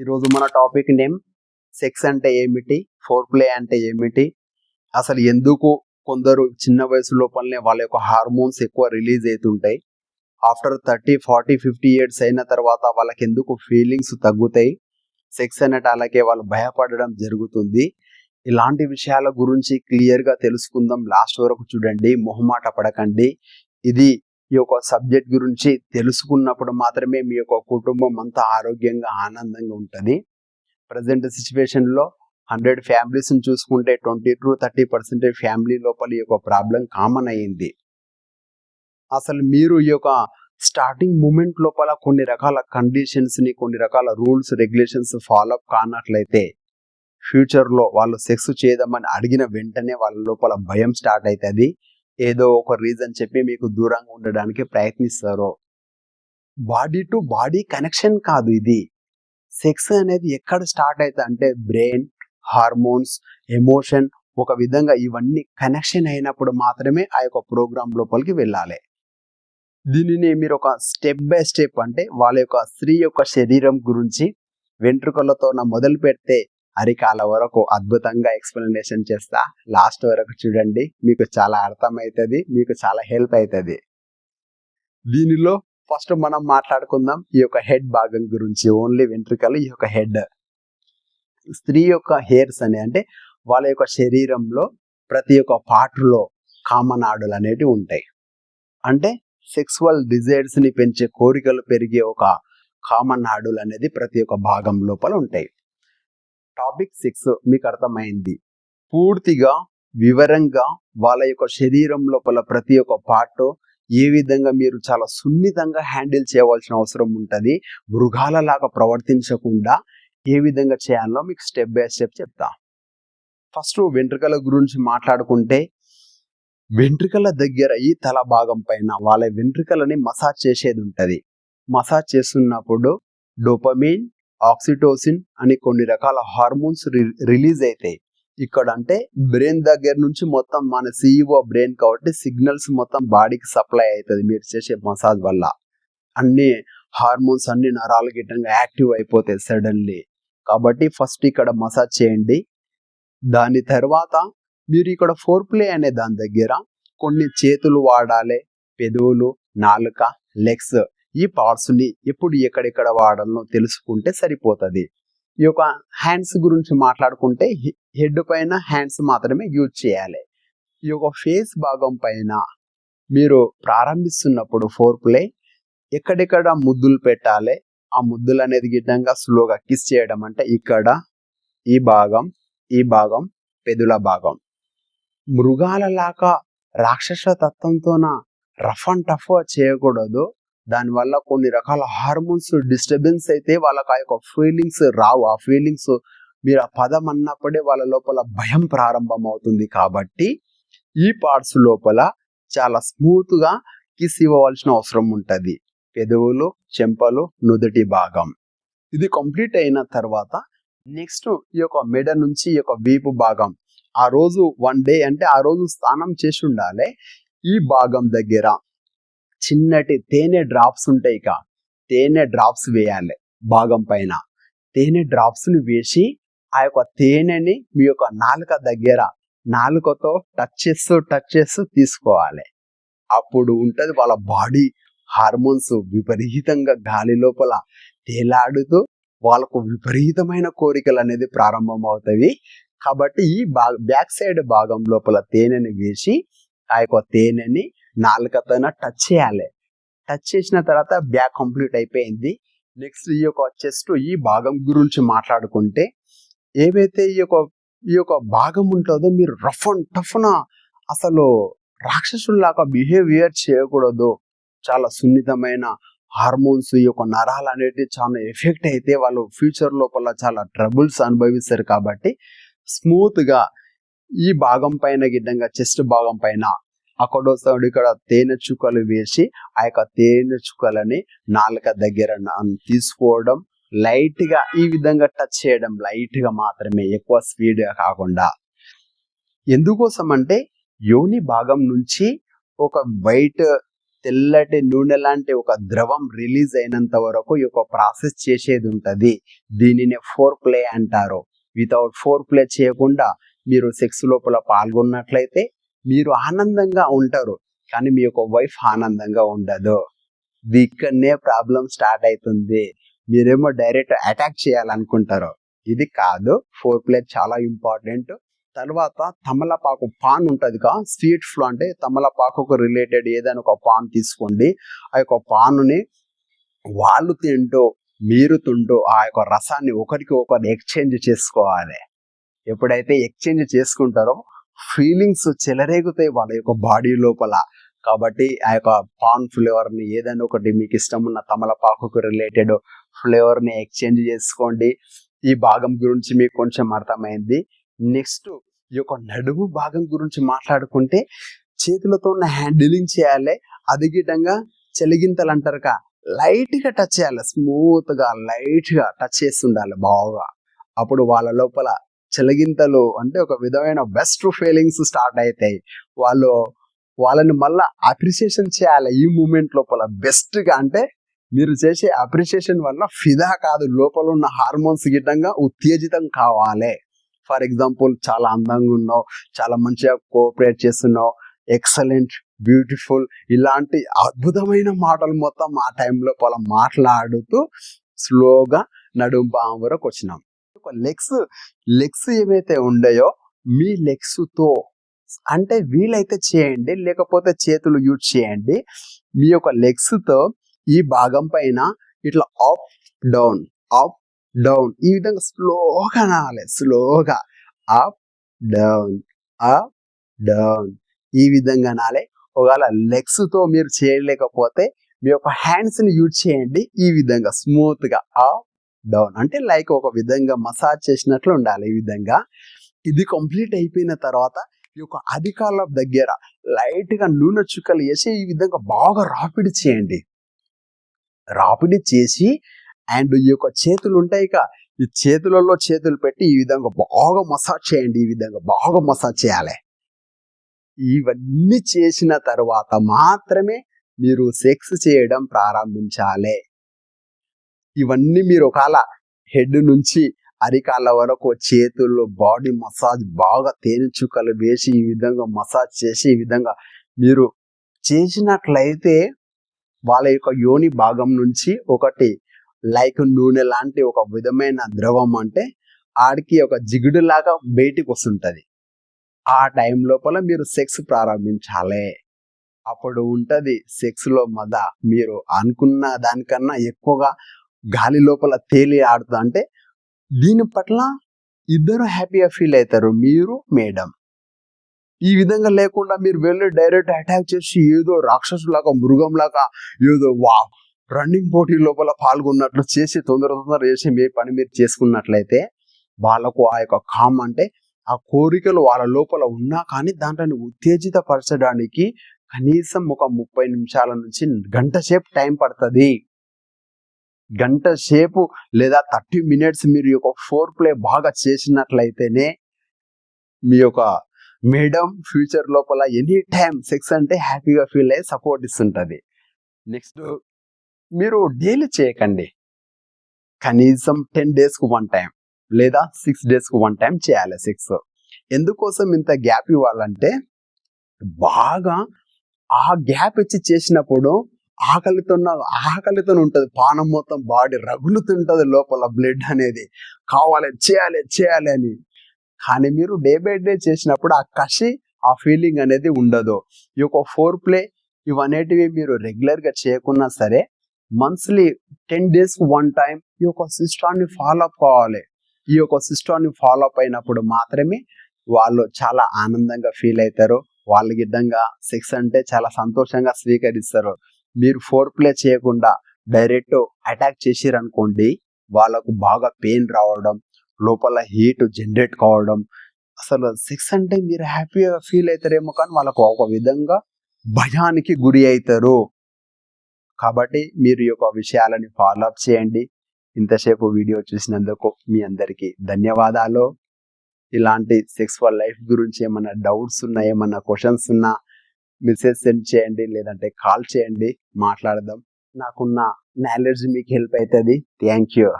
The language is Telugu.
ఈరోజు మన టాపిక్ నేమ్ సెక్స్ అంటే ఏమిటి, ఫోర్ ప్లే అంటే ఏమిటి, అసలు ఎందుకు కొందరు చిన్న వయసు లోపలనే వాళ్ళ యొక్క హార్మోన్స్ ఎక్కువ రిలీజ్ అవుతుంటాయి, ఆఫ్టర్ 30, 40, 50 ఇయర్స్ అయిన తర్వాత వాళ్ళకి ఎందుకు ఫీలింగ్స్ తగ్గుతాయి, సెక్స్ అనేటాలకే వాళ్ళు భయపడడం జరుగుతుంది. ఇలాంటి విషయాల గురించి క్లియర్గా తెలుసుకుందాం. లాస్ట్ వరకు చూడండి, మొహమాట పడకండి. ఇది ఈ యొక్క సబ్జెక్ట్ గురించి తెలుసుకున్నప్పుడు మాత్రమే మీ యొక్క కుటుంబం అంతా ఆరోగ్యంగా ఆనందంగా ఉంటుంది. ప్రజెంట్ సిచ్యువేషన్లో 100 ఫ్యామిలీస్ని చూసుకుంటే 20 to 30% ఫ్యామిలీ లోపల ఈ యొక్క ప్రాబ్లం కామన్ అయ్యింది. అసలు మీరు ఈ యొక్క స్టార్టింగ్ మూమెంట్ లోపల కొన్ని రకాల కండిషన్స్ని, కొన్ని రకాల రూల్స్ రెగ్యులేషన్స్ ఫాలో అప్ కానట్లయితే ఫ్యూచర్లో వాళ్ళు సెక్స్ చేద్దామని అడిగిన వెంటనే వాళ్ళ లోపల భయం స్టార్ట్ అవుతుంది. ఏదో ఒక రీజన్ చెప్పి మీకు దూరంగా ఉండడానికి ప్రయత్నిస్తారు. బాడీ టు బాడీ కనెక్షన్ కాదు ఇది. సెక్స్ అనేది ఎక్కడ స్టార్ట్ అవుతుంది అంటే బ్రెయిన్, హార్మోన్స్, ఎమోషన్, ఒక విధంగా ఇవన్నీ కనెక్షన్ అయినప్పుడు మాత్రమే ఆ యొక్క ప్రోగ్రామ్ లోపలికి వెళ్ళాలి. దీనిని మీరు ఒక స్టెప్ బై స్టెప్ అంటే వాళ్ళ యొక్క స్త్రీ యొక్క శరీరం గురించి వెంట్రుకలతో మొదలు పెడితే అరికాల వరకు అద్భుతంగా ఎక్స్ప్లెనేషన్ చేస్తా. లాస్ట్ వరకు చూడండి, మీకు చాలా అర్థమవుతుంది, మీకు చాలా హెల్ప్ అవుతుంది. దీనిలో ఫస్ట్ మనం మాట్లాడుకుందాం ఈ యొక్క హెడ్ భాగం గురించి. ఓన్లీ వెంట్రుకలు, ఈ యొక్క హెడ్. స్త్రీ యొక్క హెయిర్స్ అంటే వాళ్ళ యొక్క శరీరంలో ప్రతి ఒక్క పార్ట్లో కామనాడులు అనేటివి ఉంటాయి. అంటే సెక్సువల్ డిజైర్స్ని పెంచే కోరికలు పెరిగే ఒక కామన్ నాడులు అనేది ప్రతి ఒక్క భాగం లోపల ఉంటాయి. టాపిక్ 6 మీకు అర్థమైంది. పూర్తిగా వివరంగా వాళ్ళ యొక్క శరీరం లోపల ప్రతి ఒక్క పార్ట్ ఏ విధంగా మీరు చాలా సున్నితంగా హ్యాండిల్ చేయవలసిన అవసరం ఉంటుంది, మృగాలలాగా ప్రవర్తించకుండా ఏ విధంగా చేయాలో మీకు స్టెప్ బై స్టెప్ చెప్తా. ఫస్ట్ వెంట్రుకల గురించి మాట్లాడుకుంటే, వెంట్రుకల దగ్గర ఈ తల భాగం పైన వాళ్ళ వెంట్రుకలని మసాజ్ చేసేది ఉంటుంది. మసాజ్ చేస్తున్నప్పుడు డోపమిన్, ఆక్సిటోసిన్ అని కొన్ని రకాల హార్మోన్స్ రిలీజ్ అవుతాయి. ఇక్కడ అంటే బ్రెయిన్ దగ్గర నుంచి మొత్తం మన CEO బ్రెయిన్ కాబట్టి సిగ్నల్స్ మొత్తం బాడీకి సప్లై అవుతుంది మీరు చేసే మసాజ్ వల్ల. అన్ని హార్మోన్స్ అన్ని నరాలు గిట్టంగా యాక్టివ్ అయిపోతాయి సడన్లీ. కాబట్టి ఫస్ట్ ఇక్కడ మసాజ్ చేయండి. దాని తర్వాత మీరు ఇక్కడ ఫోర్ ప్లే అనే దాని దగ్గర కొన్ని చేతులు వాడాలి, పెదవులు, నాలుక, లెగ్స్, ఈ పార్ట్స్ని ఎప్పుడు ఎక్కడెక్కడ వాడాలో తెలుసుకుంటే సరిపోతుంది. ఈ యొక్క హ్యాండ్స్ గురించి మాట్లాడుకుంటే హెడ్ పైన హ్యాండ్స్ మాత్రమే యూజ్ చేయాలి. ఈ యొక్క ఫేస్ భాగం పైన మీరు ప్రారంభిస్తున్నప్పుడు ఫోర్ ప్లే ఎక్కడెక్కడ ముద్దులు పెట్టాలి, ఆ ముద్దులు అనేది గిడ్డంగా స్లోగా కిస్ చేయడం. అంటే ఇక్కడ ఈ భాగం, ఈ భాగం, పెదుల భాగం. మృగాలలాగా రాక్షస తత్వంతోన రఫ్ అండ్ టఫ్ చేయకూడదు. దానివల్ల కొన్ని రకాల హార్మోన్స్ డిస్టర్బెన్స్ అయితే వాళ్ళకి ఆ యొక్క ఫీలింగ్స్ రావు. ఆ ఫీలింగ్స్ మీరు ఆ పదం అన్నప్పుడే వాళ్ళ లోపల భయం ప్రారంభం అవుతుంది. కాబట్టి ఈ పార్ట్స్ లోపల చాలా స్మూత్గా కిస్ ఇవ్వవలసిన అవసరం ఉంటుంది. పెదవులు, చెంపలు, నుదుటి భాగం. ఇది కంప్లీట్ అయిన తర్వాత నెక్స్ట్ ఈ యొక్క మెడ నుంచి ఈ యొక్క వీపు భాగం. ఆ రోజు 1 డే అంటే ఆ రోజు స్నానం చేసి ఉండాలి. ఈ భాగం దగ్గర చిన్నటి తేనె డ్రాప్స్ ఉంటాయి. ఇక తేనె డ్రాప్స్ వేయాలి భాగం పైన. తేనె డ్రాప్స్ని వేసి ఆ యొక్క తేనెని మీ యొక్క నాలుక దగ్గర నాలుకతో టచ్ చేస్తూ తీసుకోవాలి. అప్పుడు ఉంటుంది వాళ్ళ బాడీ హార్మోన్స్ విపరీతంగా గాలి లోపల తేలాడుతూ వాళ్ళకు విపరీతమైన కోరికలు అనేది ప్రారంభం అవుతాయి. కాబట్టి ఈ బ్యాక్ సైడ్ భాగం లోపల తేనెని వేసి ఆ యొక్క తేనెని నాలుకతో టచ్ చేయాలి. టచ్ చేసిన తర్వాత బ్యాక్ కంప్లీట్ అయిపోయింది. నెక్స్ట్ ఈ యొక్క చెస్ట్ ఈ భాగం గురించి మాట్లాడుకుంటే, ఏవైతే ఈ యొక్క భాగం ఉంటుందో మీరు రఫ్ అండ్ టఫ్న అసలు రాక్షసుల్లాగా బిహేవియర్ చేయకూడదు. చాలా సున్నితమైన హార్మోన్స్, ఈ యొక్క నరాలు అనేవి చాలా ఎఫెక్ట్ అయితే వాళ్ళు ఫ్యూచర్ లోపల చాలా ట్రబుల్స్ అనుభవిస్తారు. కాబట్టి స్మూత్గా ఈ భాగం పైన గిడ్డంగా చెస్ట్ భాగం పైన అక్కడోసారి ఇక్కడ తేనె చుక్కలు వేసి ఆ యొక్క తేనె చుక్కలని నాలుక దగ్గర తీసుకోవడం, లైట్గా ఈ విధంగా టచ్ చేయడం, లైట్గా మాత్రమే, ఎక్కువ స్పీడ్గా కాకుండా. ఎందుకోసం అంటే యోని భాగం నుంచి ఒక వైట్ తెల్లటి నూనె లాంటి ఒక ద్రవం రిలీజ్ అయినంత వరకు ఈ యొక్క ప్రాసెస్ చేసేది ఉంటుంది. దీనినే ఫోర్ ప్లే అంటారు. వితౌట్ ఫోర్ ప్లే చేయకుండా మీరు సెక్స్ లోపల పాల్గొన్నట్లయితే మీరు ఆనందంగా ఉంటారు, కానీ మీ యొక్క వైఫ్ ఆనందంగా ఉండదు. ఇక్కడనే ప్రాబ్లం స్టార్ట్ అవుతుంది. మీరేమో డైరెక్ట్ అటాక్ చేయాలనుకుంటారు, ఇది కాదు. ఫోర్ ప్లే చాలా ఇంపార్టెంట్. తర్వాత తమలపాకు పాన్ ఉంటుంది కా, స్వీట్ ఫ్లో అంటే తమలపాకుకు రిలేటెడ్ ఏదైనా ఒక పాన్ తీసుకోండి. ఆ యొక్క పానుని వాళ్ళు తింటూ మీరు తింటూ ఆ యొక్క రసాన్ని ఒకరికి ఒకరు ఎక్స్చేంజ్ చేసుకోవాలి. ఎప్పుడైతే ఎక్స్చేంజ్ చేసుకుంటారో ఫీలింగ్స్ చెలరేగుతాయి వాళ్ళ యొక్క బాడీ లోపల. కాబట్టి ఆ యొక్క పాన్ ఫ్లేవర్ని ఏదైనా ఒకటి మీకు ఇష్టం ఉన్న తమలపాకుకు రిలేటెడ్ ఫ్లేవర్ని ఎక్స్చేంజ్ చేసుకోండి. ఈ భాగం గురించి మీకు కొంచెం అర్థమైంది. నెక్స్ట్ ఈ యొక్క నడుము భాగం గురించి మాట్లాడుకుంటే చేతులతో ఉన్న హ్యాండిలింగ్ చేయాలి. అది గిటంగా చెలిగింతలు అంటారు కా, లైట్ గా టచ్ చేయాలి, స్మూత్ గా లైట్ గా టచ్ చేస్తుండాలి బాగా. అప్పుడు వాళ్ళ లోపల చెలిగింతలు అంటే ఒక విధమైన బెస్ట్ ఫీలింగ్స్ స్టార్ట్ అవుతాయి. వాళ్ళని మళ్ళా అప్రిసియేషన్ చేయాలి ఈ మూమెంట్ లోపల బెస్ట్ గా. అంటే మీరు చేసే అప్రిసియేషన్ వల్ల ఫిదా కాదు, లోపల ఉన్న హార్మోన్స్ గిట్టంగా ఉత్తేజితం కావాలి. ఫర్ ఎగ్జాంపుల్, చాలా అందంగా ఉన్నావు, చాలా మంచిగా కోఆపరేట్ చేస్తున్నావు, ఎక్సలెంట్, బ్యూటిఫుల్, ఇలాంటి అద్భుతమైన మాటలు మొత్తం ఆ టైం లోపల మాట్లాడుతూ స్లోగా నడుము భాగం వరకు వచ్చినాం. లెగ్స్ ఏవైతే ఉన్నాయో మీ లెగ్స్ తో అంటే వీలైతే చేయండి, లేకపోతే చేతులు యూజ్ చేయండి. మీ యొక్క లెగ్స్ తో ఈ భాగం పైన ఇట్లా అప్ డౌన్ అప్ డౌన్ ఈ విధంగా స్లోగా నాలి, స్లోగా అప్ డౌన్ అప్ డౌన్ ఈ విధంగా నాలి. ఒకవేళ లెగ్స్ తో మీరు చేయలేకపోతే మీ యొక్క హ్యాండ్స్ ని యూజ్ చేయండి. ఈ విధంగా స్మూత్ గా అప్ డౌన్ అంటే లైక్ ఒక విధంగా మసాజ్ చేసినట్లు ఉండాలి. ఈ విధంగా ఇది కంప్లీట్ అయిపోయిన తర్వాత ఈ యొక్క అధికారుల దగ్గర లైట్ గా నూనె చుక్కలు వేసి ఈ విధంగా బాగా రాపిడి చేయండి. రాపిడి చేసి అండ్ ఈ యొక్క చేతులు ఉంటాయి కా, ఈ చేతులలో చేతులు పెట్టి ఈ విధంగా బాగా మసాజ్ చేయండి. ఈ విధంగా బాగా మసాజ్ చేయాలి. ఇవన్నీ చేసిన తర్వాత మాత్రమే మీరు సెక్స్ చేయడం ప్రారంభించాలి. ఇవన్నీ మీరు ఒకవేళ హెడ్ నుంచి అరికాళ్ళ వరకు చేతుల్లో బాడీ మసాజ్ బాగా తేనె చుక్కలు వేసి ఈ విధంగా మసాజ్ చేసి ఈ విధంగా మీరు చేసినట్లయితే వాళ్ళ యొక్క యోని భాగం నుంచి ఒకటి లైక్ నూనె లాంటి ఒక విధమైన ద్రవం అంటే ఆడికి ఒక జిగుడులాగా బయటికి వస్తుంటది. ఆ టైం లోపల మీరు సెక్స్ ప్రారంభించాలి. అప్పుడు ఉంటది సెక్స్ లో మద. మీరు అనుకున్న దానికన్నా ఎక్కువగా గాలి లోపల తేలి ఆడుతా అంటే దీని పట్ల ఇద్దరు హ్యాపీగా ఫీల్ అవుతారు, మీరు మేడం. ఈ విధంగా లేకుండా మీరు వెళ్ళి డైరెక్ట్ అటాక్ చేసి ఏదో రాక్షసులాగా మృగంలాగా ఏదో రన్నింగ్ పోటీ లోపల పాల్గొన్నట్లు చేసి తొందర చేసి మీ పని మీరు చేసుకున్నట్లయితే వాళ్ళకు ఆ యొక్క కామ్ అంటే ఆ కోరికలు వాళ్ళ లోపల ఉన్నా కానీ దాంట్ని ఉత్తేజితపరచడానికి కనీసం ఒక 30 నిమిషాల నుంచి గంట సేపు టైం పడుతుంది. గంట సేపు లేదా 30 minutes మీరు యొక్క ఫోర్ ప్లే బాగా చేసినట్లయితేనే మీ యొక్క మేడం ఫ్యూచర్ లోపల ఎనీ టైం సెక్స్ అంటే హ్యాపీగా ఫీల్ అయ్యి సపోర్ట్ ఇస్తుంటది. నెక్స్ట్, మీరు డైలీ చేయకండి, కనీసం 10 days కు 1 time లేదా 6 days కు 1 time చేయాలి సెక్స్. ఎందుకోసం ఇంత గ్యాప్ ఇవ్వాలంటే బాగా ఆ గ్యాప్ ఇచ్చి చేసినప్పుడు ఆకలితో ఉంటది, పానం మొత్తం బాడీ రగులుతుంటది, లోపల బ్లడ్ అనేది కావాలి చేయాలి అని. కానీ మీరు డే బై డే చేసినప్పుడు ఆ కసి ఆ ఫీలింగ్ అనేది ఉండదు. ఈ యొక్క ఫోర్ ప్లే ఇవనేటివి మీరు రెగ్యులర్ గా చేయకున్నా సరే మంత్లీ 10 days కు 1 time ఈ యొక్క సిస్టాన్ని ఫాలో అప్ కావాలి. ఈ యొక్క సిస్టాన్ని ఫాలో అప్ అయినప్పుడు మాత్రమే వాళ్ళు చాలా ఆనందంగా ఫీల్ అవుతారు. వాళ్ళ గిడ్డంగా సెక్స్ అంటే చాలా సంతోషంగా స్వీకరిస్తారు. మీరు ఫోర్ ప్లే చేయకుండా డైరెక్ట్ అటాక్ చేసిరనుకోండి, వాళ్ళకు బాగా పెయిన్ రావడం, లోపల హీట్ జనరేట్ కావడం, అసలు సెక్స్ అంటే మీరు హ్యాపీగా ఫీల్ అవుతారేమో కానీ వాళ్ళకు ఒక విధంగా భయానికి గురి అవుతారు. కాబట్టి మీరు ఈ యొక్క విషయాలని ఫాలో అప్ చేయండి. ఇంతసేపు వీడియో చూసినందుకు మీ అందరికీ ధన్యవాదాలు. ఇలాంటి సెక్సువల్ లైఫ్ గురించి ఏమన్నా డౌట్స్ ఉన్నా, ఏమన్నా క్వశ్చన్స్ ఉన్నా మెసేజ్ సెండ్ చేయండి, లేదంటే కాల్ చేయండి, మాట్లాడదాం. నాకున్న నాలెడ్జ్ మీకు హెల్ప్ అవుతుంది. Thank you.